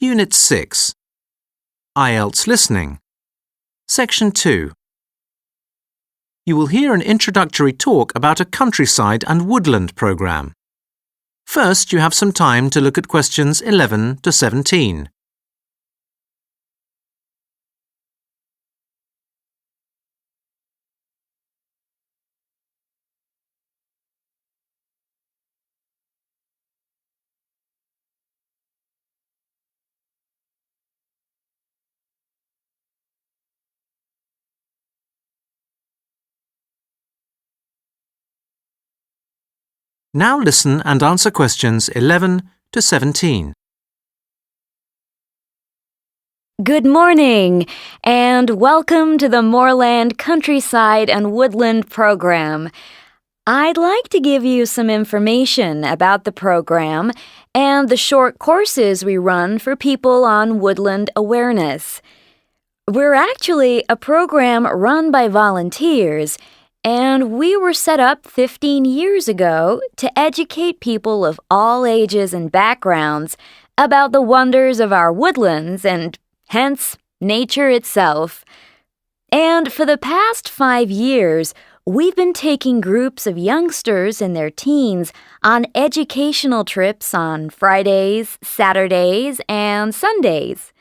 Unit 6. IELTS Listening. Section 2. You will hear an introductory talk about a countryside and woodland program. First, you have some time to look at questions 11 to 17. Now listen and answer questions 11 to 17. Good morning, and welcome to the Moorland Countryside and Woodland program. I'd like to give you some information about the program and the short courses we run for people on woodland awareness. We're actually a program run by volunteers, and we were set up 15 years ago to educate people of all ages and backgrounds about the wonders of our woodlands and, hence, nature itself. And for the past 5 years, we've been taking groups of youngsters and their teens on educational trips on Fridays, Saturdays, and Sundays.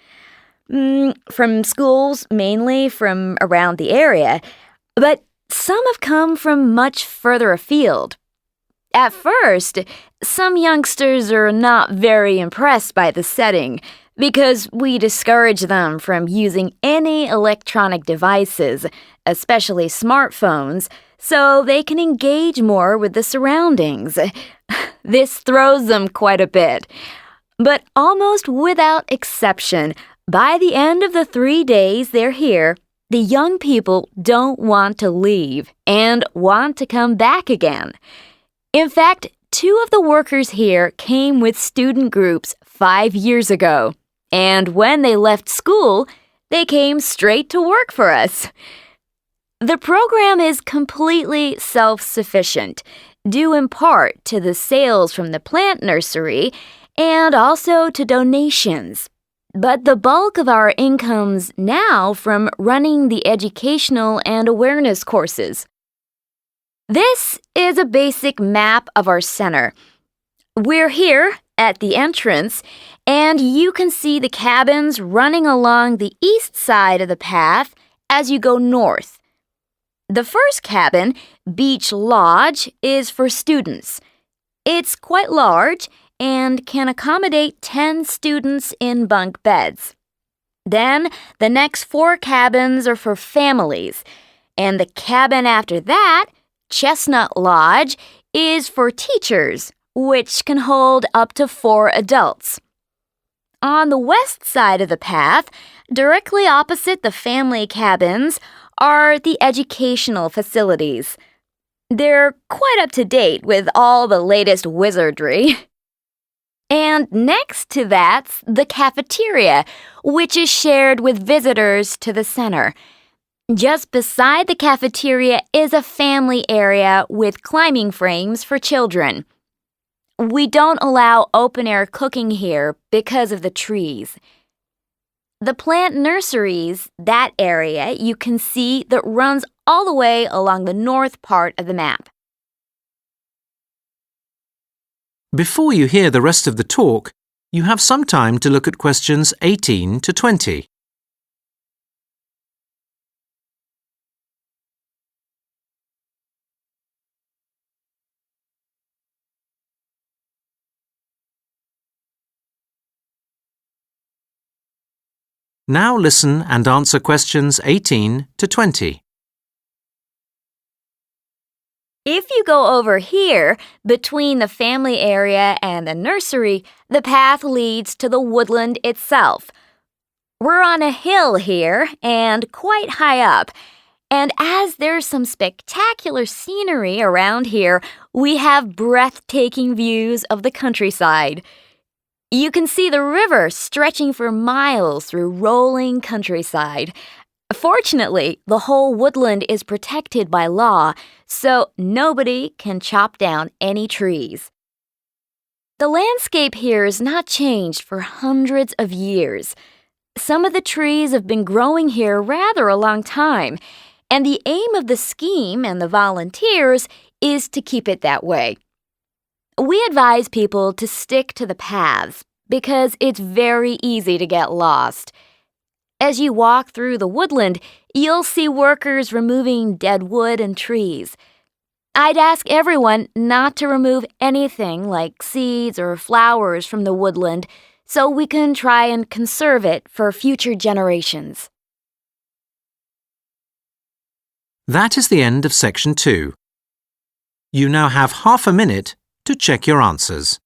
From schools, mainly from around the area, but some have come from much further afield. At first, some youngsters are not very impressed by the setting because we discourage them from using any electronic devices, especially smartphones, so they can engage more with the surroundings. This throws them quite a bit. But almost without exception, by the end of the 3 days they're here, the young people don't want to leave and want to come back again. In fact, 2 of the workers here came with student groups 5 years ago, and when they left school, they came straight to work for us. The program is completely self-sufficient, due in part to the sales from the plant nursery and also to donations. But the bulk of our income's now from running the educational and awareness courses. This is a basic map of our center. We're here at the entrance, and you can see the cabins running along the east side of the path as you go north. The first cabin, Beach Lodge, is for students. It's quite large and can accommodate 10 students in bunk beds. Then, the next 4 cabins are for families, and the cabin after that, Chestnut Lodge, is for teachers, which can hold up to 4 adults. On the west side of the path, directly opposite the family cabins, are the educational facilities. They're quite up to date with all the latest wizardry. And next to that's the cafeteria, which is shared with visitors to the center. Just beside the cafeteria is a family area with climbing frames for children. We don't allow open-air cooking here because of the trees. The plant nurseries, that area you can see that runs all the way along the north part of the map. Before you hear the rest of the talk, you have some time to look at questions 18 to 20. Now listen and answer questions 18 to 20. If you go over here, between the family area and the nursery, the path leads to the woodland itself. We're on a hill here and quite high up, and as there's some spectacular scenery around here, we have breathtaking views of the countryside. You can see the river stretching for miles through rolling countryside. Fortunately, the whole woodland is protected by law, so nobody can chop down any trees. The landscape here has not changed for hundreds of years. Some of the trees have been growing here rather a long time, and the aim of the scheme and the volunteers is to keep it that way. We advise people to stick to the paths because it's very easy to get lost. As you walk through the woodland, you'll see workers removing dead wood and trees. I'd ask everyone not to remove anything like seeds or flowers from the woodland so we can try and conserve it for future generations. That is the end of section 2. You now have half a minute to check your answers.